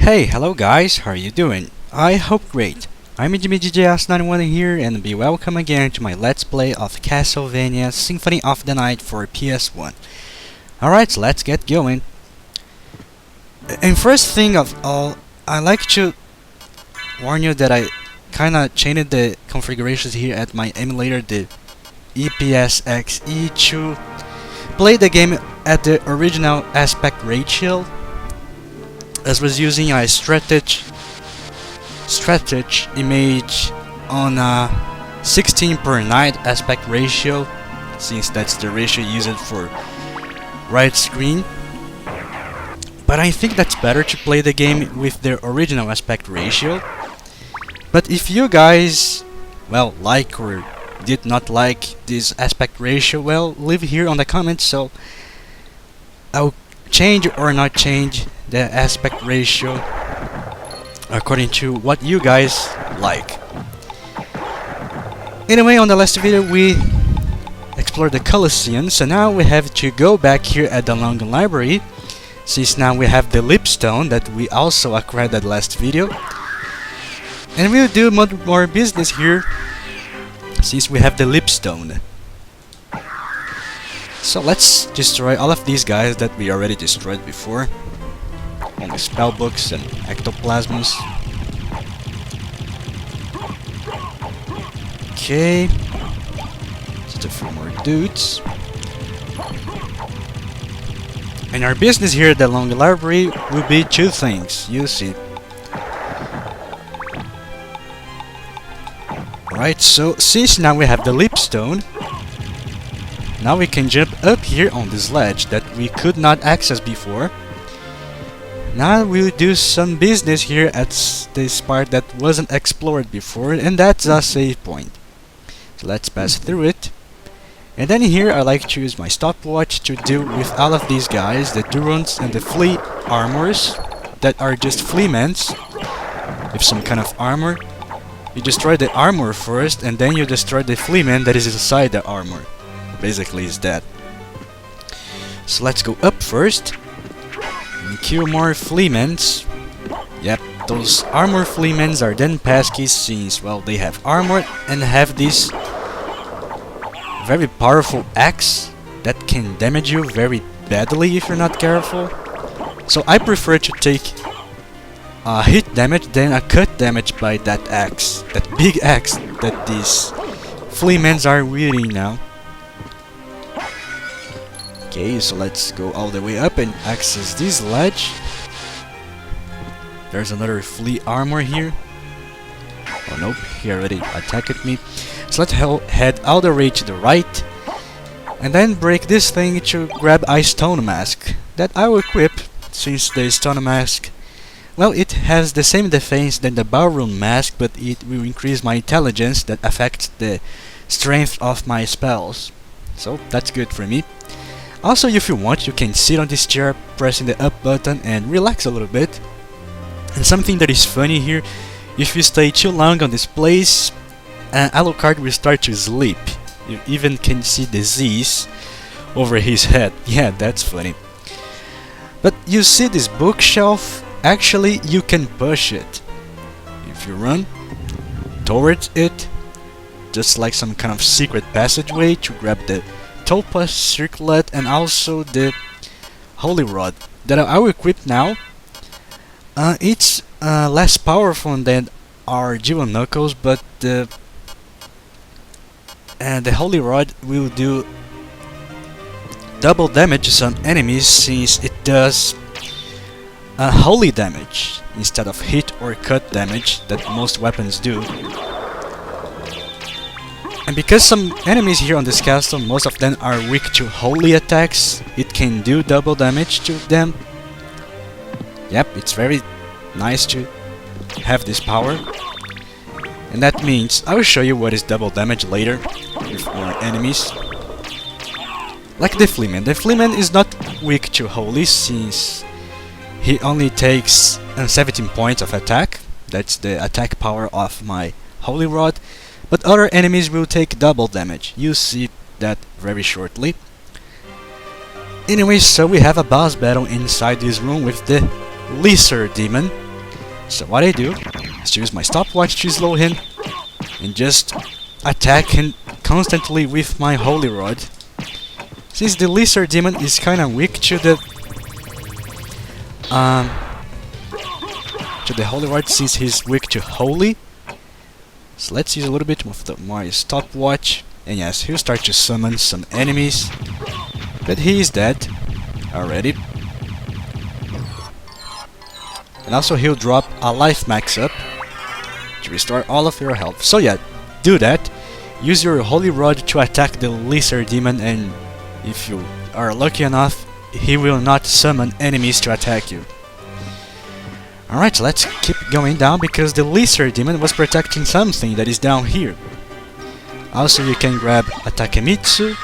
Hey, hello guys, how are you doing? I hope great. I'm JimmyGJS91 here and be welcome again to my Let's Play of Castlevania Symphony of the Night for PS1. Alright, so let's get going. And first thing of all, I like to warn you that I kinda changed the configurations here at my emulator, the ePSXe, to play the game at the original aspect ratio, as was using a strategy image on a 16:9 aspect ratio, since that's the ratio used for right screen. But I think that's better to play the game with the original aspect ratio. But if you guys, well, like or did not like this aspect ratio, well, leave here on the comments so I'll change or not change the aspect ratio according to what you guys like. Anyway, on the last video we explored the Colosseum, so now we have to go back here at the Long Library, since now we have the Lipstone that we also acquired that last video. And we'll do more business here since we have the Lipstone. So let's destroy all of these guys that we already destroyed before. All the spellbooks and ectoplasms. Okay. Just a few more dudes. And our business here at the Long Library will be two things, you see. Alright, so since now we have the Lipstone, now we can jump up here on this ledge that we could not access before. Now we'll do some business here at this part that wasn't explored before, and that's a save point. So let's pass through it. And then here I like to use my stopwatch to deal with all of these guys, the Durons and the Flea armors that are just Fleamans with some kind of armor. You destroy the armor first, and then you destroy the Fleaman that is inside the armor. Basically is that. So let's go up first and kill more Fleamans. Yep, those armor Fleamans are then pesky since, well, they have armor and have this very powerful axe that can damage you very badly if you're not careful. So I prefer to take hit damage than a cut damage by that axe, that big axe that these Fleamans are wielding now. Okay, so let's go all the way up and access this ledge. There's another flea armor here. Oh nope, he already attacked me. So let's head all the way to the right and then break this thing to grab a stone mask that I will equip, since the stone mask, well, it has the same defense than the ballroom mask, but it will increase my intelligence that affects the strength of my spells. So that's good for me. Also, if you want, you can sit on this chair pressing the up button and relax a little bit. And something that is funny here, if you stay too long on this place, Alucard will start to sleep. You even can see the Z's over his head. Yeah, that's funny. But you see this bookshelf? Actually, you can push it. If you run towards it, just like some kind of secret passageway to grab the Topaz Circlet and also the Holy Rod that I will equip now. It's less powerful than our Dual Knuckles, but the Holy Rod will do double damage to some enemies, since it does holy damage instead of hit or cut damage that most weapons do. And because some enemies here on this castle, most of them are weak to holy attacks, it can do double damage to them. Yep, it's very nice to have this power. And that means I will show you what is double damage later with more enemies. Like the Fleaman. The Fleaman is not weak to holy, since he only takes 17 points of attack. That's the attack power of my Holy Rod. But other enemies will take double damage. You'll see that very shortly. Anyway, so we have a boss battle inside this room with the Lesser Demon, So what I do is to use my stopwatch to slow him and just attack him constantly with my Holy Rod. Since the Lizard Demon is kinda weak to the Holy Rod, since he's weak to Holy. So let's use a little bit of my stopwatch. And yes, he'll start to summon some enemies. But he is dead already. And also he'll drop a life max up to restore all of your health. So yeah, do that. Use your Holy Rod to attack the Lizard Demon, and if you are lucky enough, he will not summon enemies to attack you. Alright, let's keep going down because the Lizard Demon was protecting something that is down here. Also, you can grab a Takemitsu,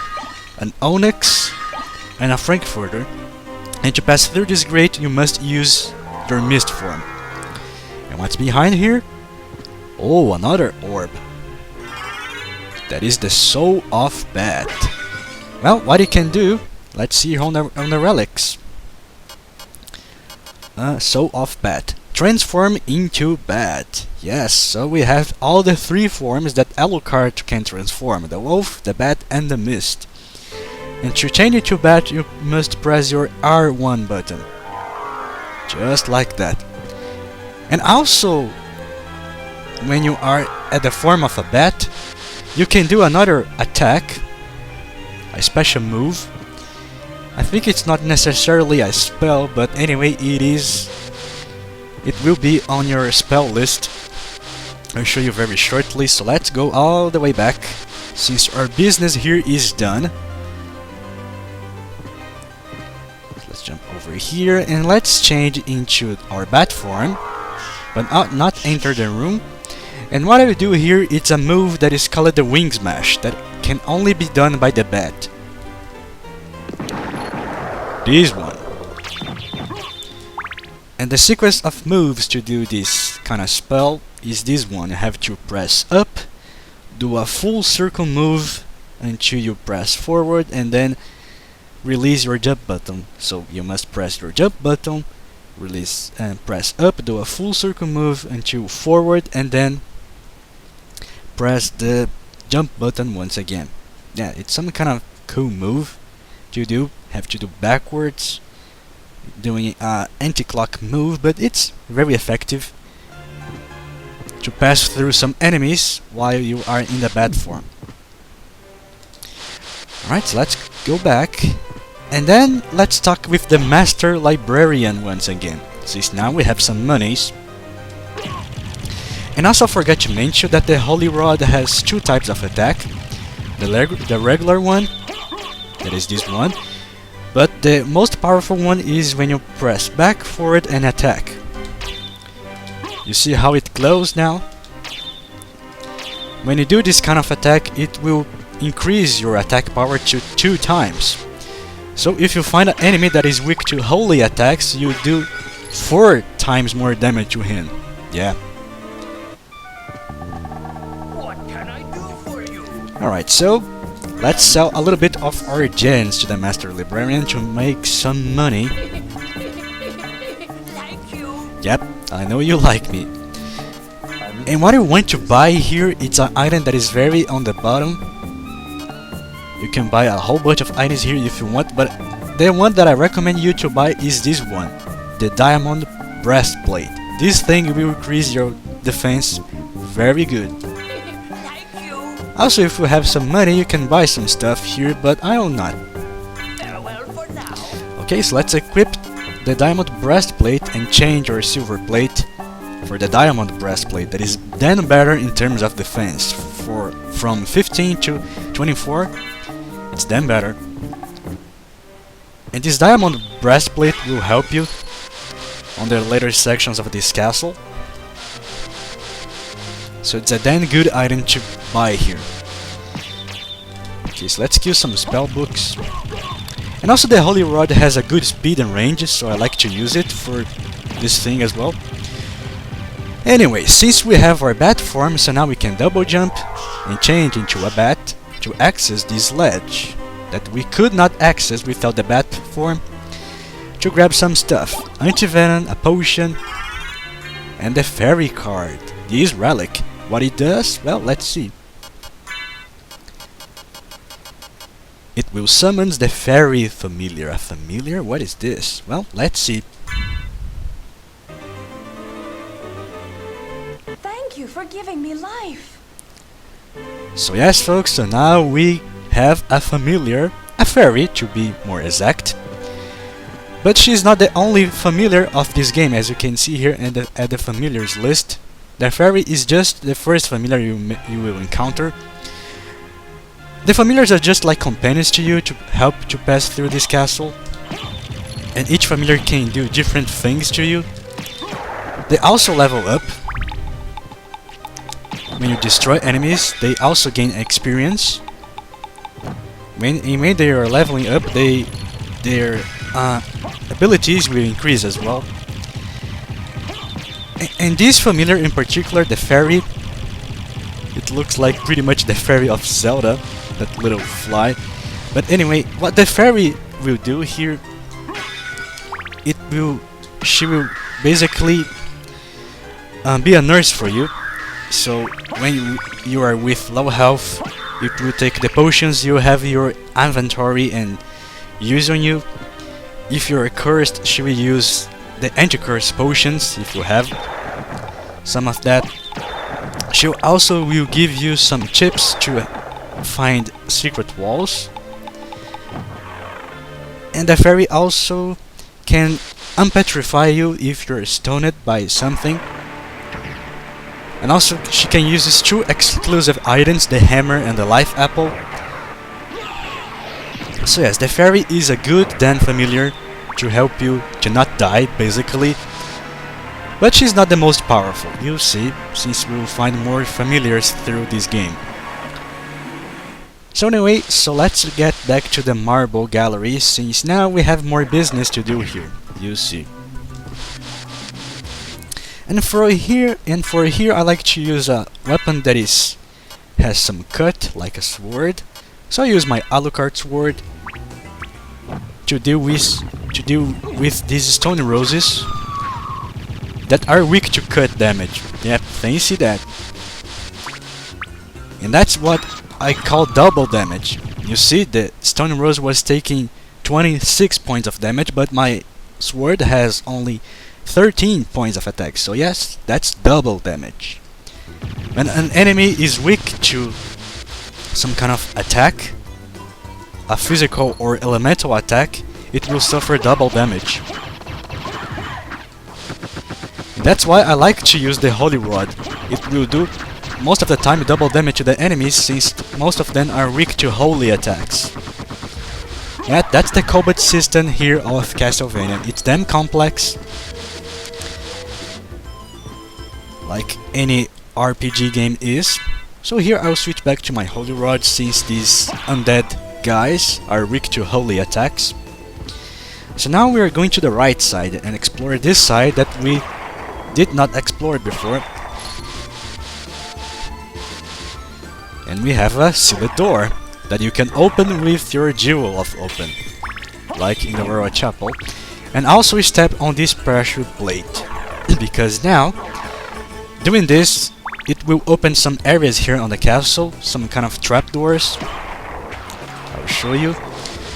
an Onyx, and a Frankfurter. And to pass through this grate, you must use your Mist form. And what's behind here? Oh, another orb. That is the Soul of Bat. Well, what you can do, let's see on the relics. Soul of Bat. Transform into Bat. Yes, so we have all the 3 forms that Alucard can transform. The Wolf, the Bat, and the Mist. And to change it to Bat, you must press your R1 button. Just like that. And also, when you are at the form of a Bat, you can do another attack, a special move. I think it's not necessarily a spell, but anyway, it will be on your spell list. I'll show you very shortly, so let's go all the way back, since our business here is done. Let's jump over here, and let's change into our bat form, but not enter the room. And what I will do here, it's a move that is called the Wing Smash, that can only be done by the bat. This one. And the sequence of moves to do this kind of spell is this one. You have to press up, do a full circle move until you press forward, and then release your jump button. So you must press your jump button, release and press up, do a full circle move until forward, and then press the jump button once again. Yeah, it's some kind of cool move to do. Have to do backwards, doing an anti-clock move, but it's very effective to pass through some enemies while you are in the bat form. Alright, so let's go back, and then let's talk with the Master Librarian once again, since now we have some monies. And also forgot to mention that the Holy Rod has 2 types of attack. The regular one, that is this one, but the most powerful one is when you press back, forward, and attack. You see how it glows now? When you do this kind of attack, it will increase your attack power to 2 times. So if you find an enemy that is weak to holy attacks, you do 4 times more damage to him. Yeah. What can I do for you? Alright, so let's sell a little bit of our gens to the Master Librarian to make some money. Like you. Yep, I know you like me. And what I want to buy here, it's an item that is very on the bottom. You can buy a whole bunch of items here if you want, but the one that I recommend you to buy is this one, the Diamond Breastplate. This thing will increase your defense very good. Like you. Also, if you have some money, you can buy some stuff here, but I will not. Farewell for now. Okay, so let's equip the Diamond Breastplate and change our Silver Plate for the Diamond Breastplate. That is then better in terms of defense. From 15 to 24, it's then better. And this Diamond Breastplate will help you on the later sections of this castle. So it's a damn good item to buy here. Okay, so let's kill some spell books. And also the Holy Rod has a good speed and range, so I like to use it for this thing as well. Anyway, since we have our bat form, so now we can double jump and change into a bat to access this ledge that we could not access without the bat form, to grab some stuff. Anti-venom, a potion, And the Faerie Card. This relic. What it does? Well, let's see. It will summon the Fairy Familiar. A familiar? What is this? Well, let's see. Thank you for giving me life. So yes, folks, so now we have a familiar, a fairy to be more exact. But she's not the only familiar of this game, as you can see here at the familiars list. The fairy is just the first familiar you will encounter. The familiars are just like companions to you to help to pass through this castle. And each familiar can do different things to you. They also level up. When you destroy enemies, they also gain experience. When they are leveling up, their abilities will increase as well. And this familiar in particular, the fairy, it looks like pretty much the fairy of Zelda, that little fly. But anyway, what the fairy will do here, she will basically be a nurse for you. So when you are with low health, it will take the potions you have in your inventory and use on you. If you are cursed, she will use the anti-curse potions if you have some of that. She also will give you some chips to find secret walls. And the fairy also can unpetrify you if you're stoned by something. And also she can use these two exclusive items, the hammer and the life apple. So yes, the fairy is a good dan familiar to help you to not die, basically. But she's not the most powerful, you'll see, since we'll find more familiars through this game. So anyway, so let's get back to the marble gallery, since now we have more business to do here, you'll see. And for here I like to use a weapon that has some cut, like a sword. So I use my Alucard sword to deal with these stone roses that are weak to cut damage. Yep, fancy that. And that's what I call double damage. You see, the stone rose was taking 26 points of damage, but my sword has only 13 points of attack. So yes, that's double damage. When an enemy is weak to some kind of attack, a physical or elemental attack, it will suffer double damage. That's why I like to use the Holy Rod. It will do most of the time double damage to the enemies, since most of them are weak to holy attacks. Yeah, that's the combat system here of Castlevania. It's damn complex, like any RPG game is. So here I'll switch back to my Holy Rod, since these undead guys are weak to holy attacks. So now we are going to the right side and explore this side that we did not explore before. And we have a sealed door that you can open with your jewel of open, like in the Royal Chapel. And also step on this pressure plate, because now, doing this, it will open some areas here on the castle, some kind of trapdoors. I'll show you.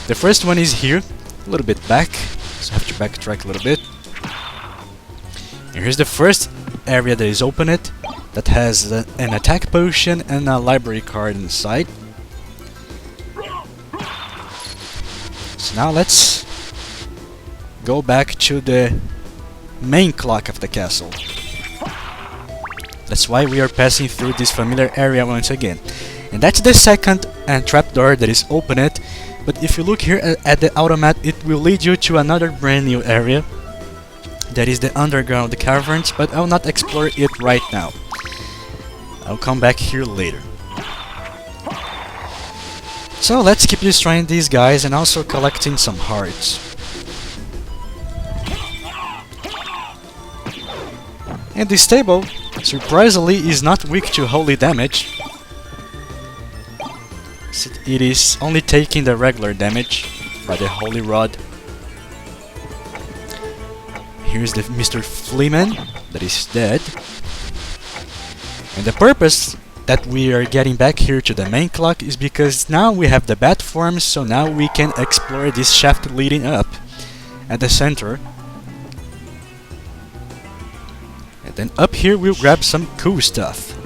The first one is here, a little bit back, so I have to backtrack a little bit. And here's the first area that is opened, that has an attack potion and a library card inside. So now let's go back to the main clock of the castle. That's why we are passing through this familiar area once again. And that's the second trapdoor that is opened. But if you look here at the automat, it will lead you to another brand new area. That is the underground caverns, but I'll not explore it right now. I'll come back here later. So let's keep destroying these guys and also collecting some hearts. And this table, surprisingly, is not weak to holy damage. It is only taking the regular damage by the Holy Rod. here's the Mr. Fleeman that is dead. And the purpose that we are getting back here to the main clock is because now we have the bat form, so now we can explore this shaft leading up at the center. And then up here we'll grab some cool stuff.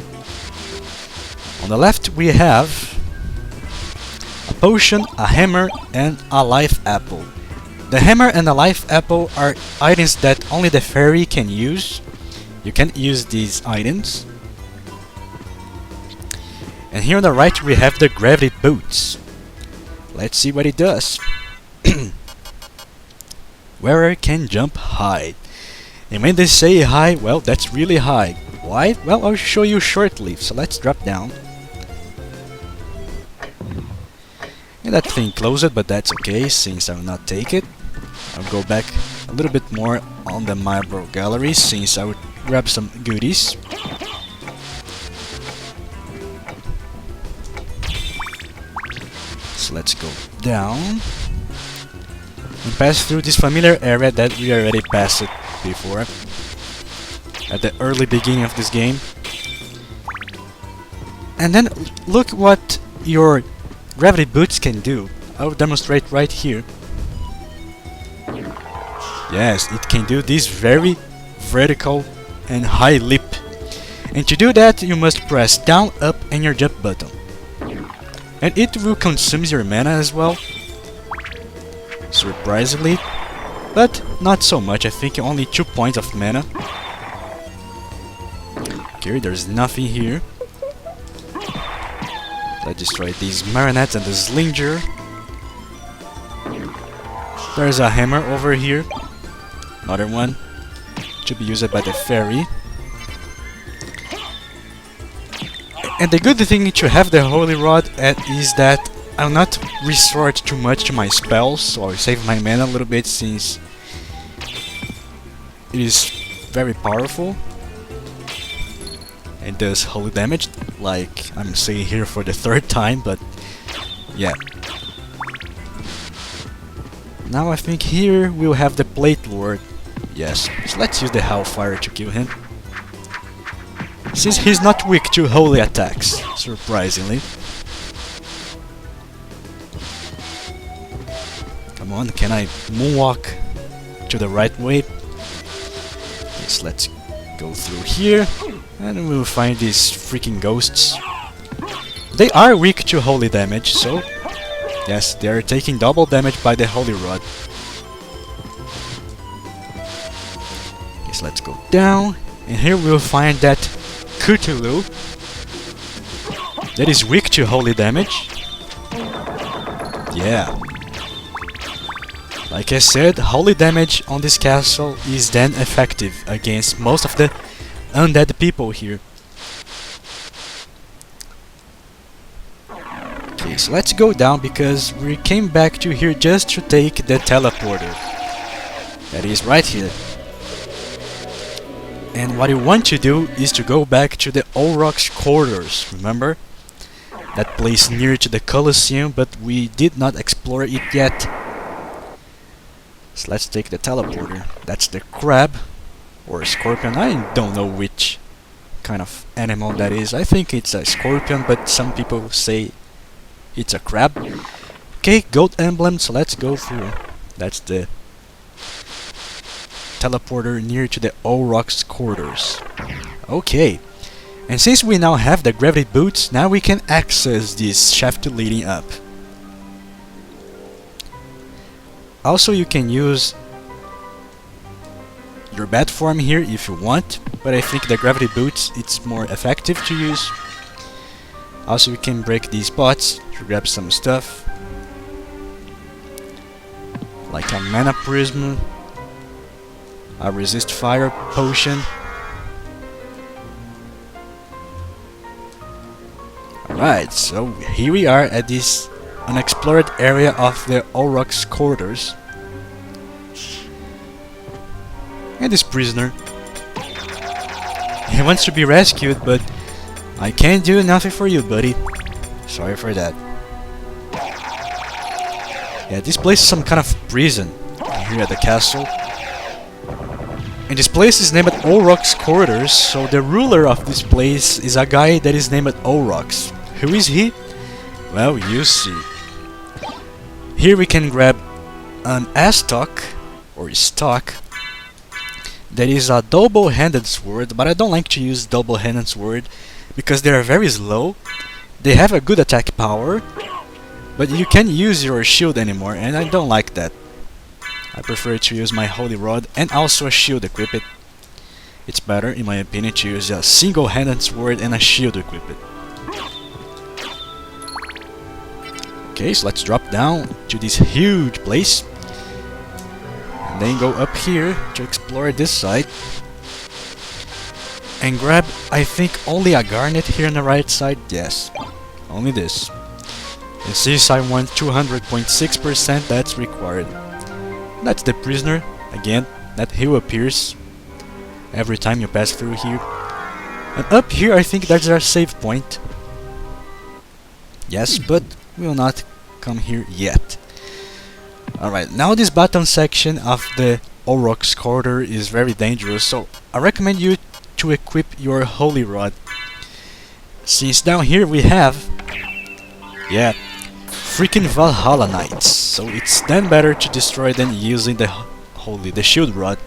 On the left we have a potion, a hammer, and a life apple. The hammer and the life apple are items that only the fairy can use. You can't use these items. And here on the right we have the gravity boots. Let's see what it does. Wearer can jump high. And when they say high, well, that's really high. Why? Well, I'll show you shortly. So let's drop down. And that thing closed, but that's okay since I will not take it. I'll go back a little bit more on the Marble Gallery since I would grab some goodies. So let's go down and pass through this familiar area that we already passed it before at the early beginning of this game. And then look what your gravity boots can do. I'll demonstrate right here. Yes, it can do this very vertical and high leap. And to do that you must press down, up and your jump button. And it will consume your mana as well, surprisingly, but not so much. I think only 2 points of mana. Okay, there's nothing here. Let's destroy these marionettes and the slinger. There's a hammer over here, another one to be used by the fairy. And the good thing to have the Holy Rod is that I'll not resort too much to my spells, so I'll save my mana a little bit since it is very powerful and does holy damage, like I'm saying here for the 3rd time, but yeah. Now I think here we'll have the Plate Lord. Yes, so let's use the Hellfire to kill him, since he's not weak to holy attacks, surprisingly. Come on, can I moonwalk to the right way? Yes, let's go through here, and we'll find these freaking ghosts. They are weak to holy damage, so yes, they are taking double damage by the Holy Rod. Yes, let's go down, and here we'll find that Cthulhu that is weak to holy damage. Yeah. Like I said, holy damage on this castle is then effective against most of the undead people here. Okay, so let's go down because we came back to here just to take the teleporter. That is right here. And what you want to do is to go back to the Olrox quarters, remember? That place near to the Colosseum, but we did not explore it yet. So let's take the teleporter. That's the crab, or scorpion, I don't know which kind of animal that is. I think it's a scorpion, but some people say it's a crab. Okay, gold emblem, so let's go through. That's the teleporter near to the Olrox quarters. Okay, and since we now have the gravity boots, now we can access this shaft leading up. Also, you can use your bat form here if you want, but I think the gravity boots it's more effective to use. Also, you can break these pots to grab some stuff, like a mana prism, a resist fire potion. Alright, so here we are at this unexplored area of the Olrox quarters. And this prisoner, he wants to be rescued, but I can't do nothing for you, buddy. Sorry for that. Yeah, this place is some kind of prison here at the castle. And this place is named Olrox Quarters, so the ruler of this place is a guy that is named Olrox. Who is he? Well, you see. Here we can grab an stock, or stock, that is a double-handed sword, but I don't like to use double-handed sword because they are very slow. They have a good attack power, but you can't use your shield anymore, and I don't like that. I prefer to use my holy rod and also a shield equipped. It's better, in my opinion, to use a single-handed sword and a shield equipped. Okay, so let's drop down to this huge place. And then go up here to explore this side. And grab, I think, only a garnet here on the right side. Yes, only this. And since I want 200.6%, that's required. That's the prisoner, again, that he appears every time you pass through here. And up here I think that's our save point. Yes, but we will not come here yet. Alright, now this bottom section of the Olrox corridor is very dangerous, so I recommend you to equip your holy rod. Since down here we have, yeah, freaking Valhalla Knights, so it's then better to destroy them using the shield rod,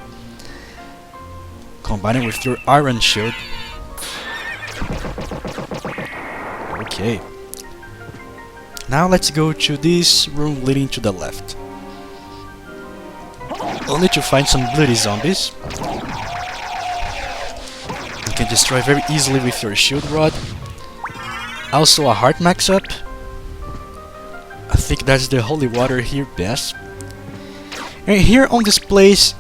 combine it with your iron shield. Okay, now let's go to this room leading to the left. Only to find some bloody zombies. You can destroy very easily with your shield rod. Also a heart max up. I think that's the holy water here best. And here on this place,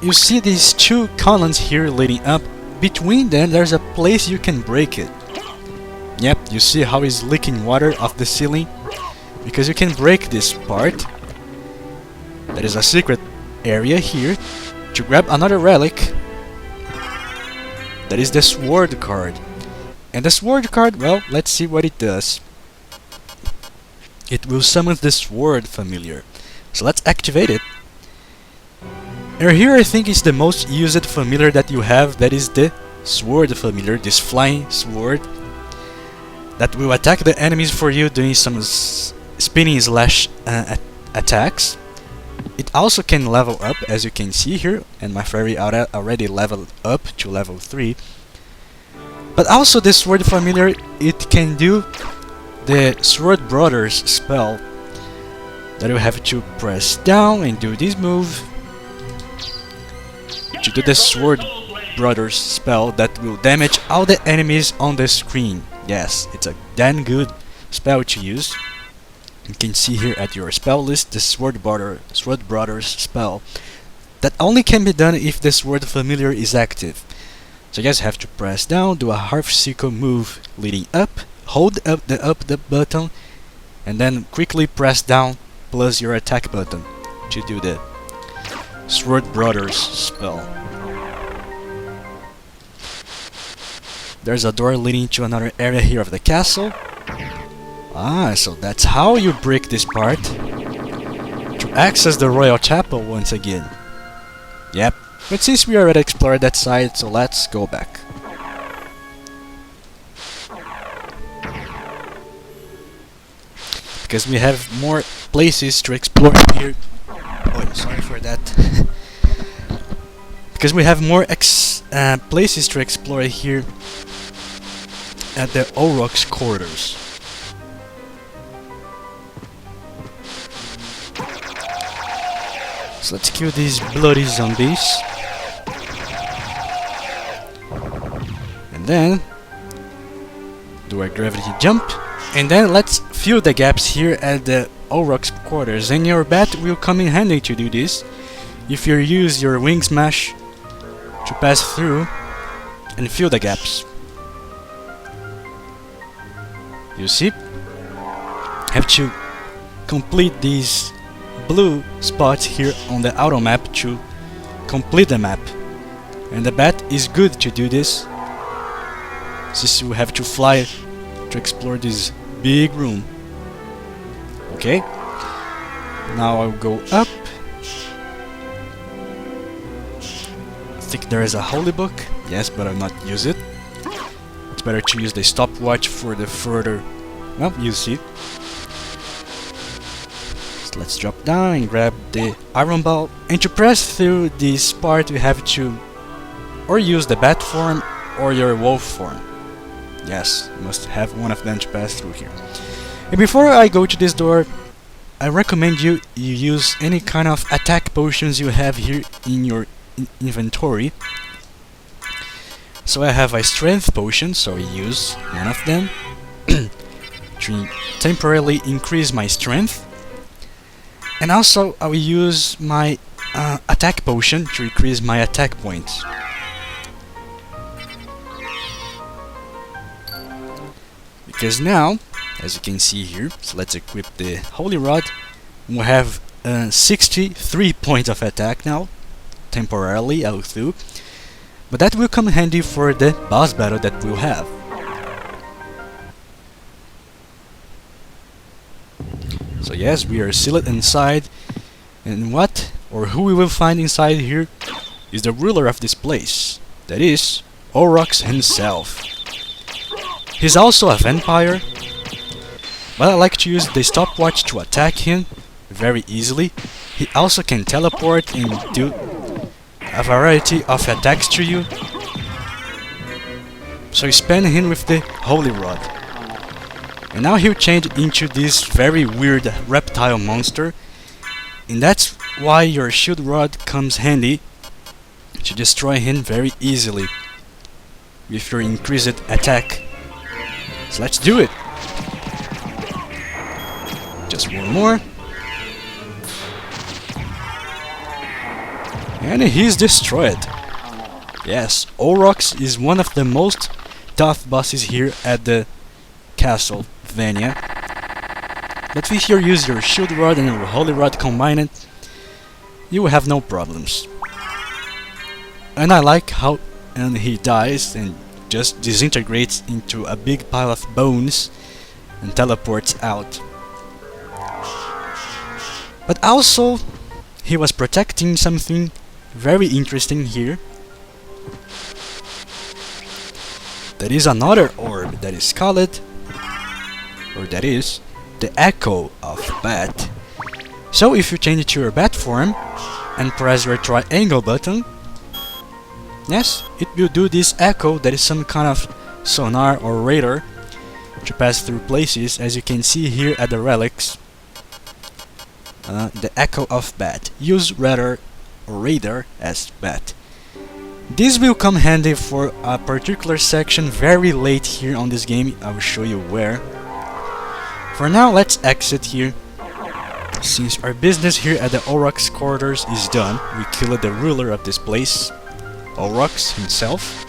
you see these two columns here leading up. Between them, there's a place you can break it. Yep, you see how it's leaking water off the ceiling? Because you can break this part. There is a secret area here to grab another relic. That is the sword card. And the sword card, well, let's see what it does. It will summon the sword familiar. So let's activate it. And here I think is the most used familiar that you have, that is the sword familiar, this flying sword that will attack the enemies for you doing some spinning slash attacks. It also can level up, as you can see here, and my Faerie already leveled up to level 3. But also this sword familiar, it can do the Sword Brothers spell that you have to press down and do this move to do the Sword Brothers spell that will damage all the enemies on the screen. Yes, it's a damn good spell to use. You can see here at your spell list the Sword Brothers spell that only can be done if the Sword Familiar is active. So you guys have to press down, do a half circle move leading up, hold up the button, and then quickly press down plus your attack button to do the Sword Brothers spell. There's a door leading to another area here of the castle. Ah, so that's how you break this part to access the Royal Chapel once again. Yep, but since we already explored that side, so let's go back. Because we have more places to explore here. Oh, sorry for that. Because we have more places to explore here at the Olrox quarters. So let's kill these bloody zombies. And then do a gravity jump. And then let's fill the gaps here at the Olrox quarters. And your bat will come in handy to do this if you use your wing smash to pass through and fill the gaps. You see? Have to complete these blue spots here on the auto map to complete the map. And the bat is good to do this, since you have to fly to explore this big room. Okay? Now I'll go up. think there is a holy book. Yes, but I'll not use it. It's better to use the stopwatch for the further... Well, you see. So let's drop down and grab the iron ball. And to press through this part, we have to or use the bat form or your wolf form. Yes, you must have one of them to pass through here. And before I go to this door, I recommend you use any kind of attack potions you have here in your inventory. So I have a strength potion, so I use one of them to temporarily increase my strength. And also I will use my attack potion to increase my attack points. Because now, as you can see here, so let's equip the Holy Rod. We'll have 63 points of attack now, temporarily out through. But that will come handy for the boss battle that we'll have. So yes, we are sealed inside, and what or who we will find inside here is the ruler of this place. That is Olrox himself. He's also a vampire, but I like to use the stopwatch to attack him very easily. He also can teleport and do a variety of attacks to you. So spam him with the Holy Rod. And now he'll change into this very weird reptile monster. And that's why your shield rod comes handy to destroy him very easily with your increased attack. So let's do it! Just one more. And he's destroyed. Yes, Olrox is one of the most tough bosses here at the Castlevania. But if you use your shield rod and your holy rod combined, you will have no problems. And I like how he dies and just disintegrates into a big pile of bones and teleports out. But also, he was protecting something very interesting here. There is another orb that is called, or that is, the Echo of Bat. So if you change it to your bat form and press your triangle button, yes, it will do this echo that is some kind of sonar or radar to pass through places, as you can see here at the relics. The Echo of Bat. Use radar or radar as bat. This will come handy for a particular section very late here on this game. I will show you where. For now, let's exit here. Since our business here at the Olrox quarters is done, we killed the ruler of this place, Olrox himself.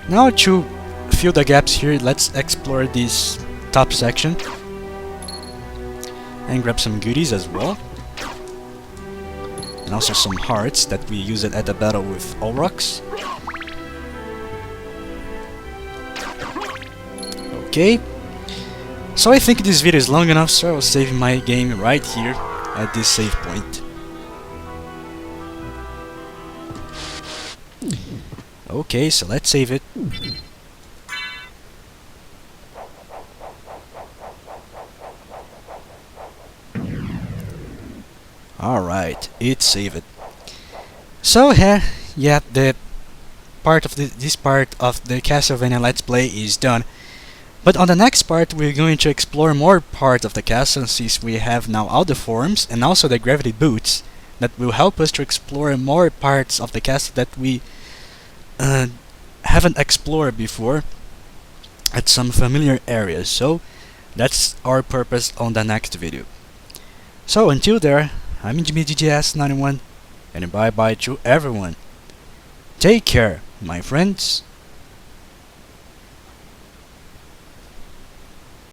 Now to fill the gaps here, let's explore this top section and grab some goodies as well, and also some hearts that we used at the battle with Olrox. Okay, so I think this video is long enough, so I will save my game right here at this save point. Okay, so let's save it. Alright, it's saved. So yeah, the part of this part of the Castlevania Let's Play is done. But on the next part, we're going to explore more parts of the castle, since we have now all the forms and also the gravity boots that will help us to explore more parts of the castle that we haven't explored before at some familiar areas. So that's our purpose on the next video. So until there, I'm GGS91, and bye bye to everyone. Take care, my friends.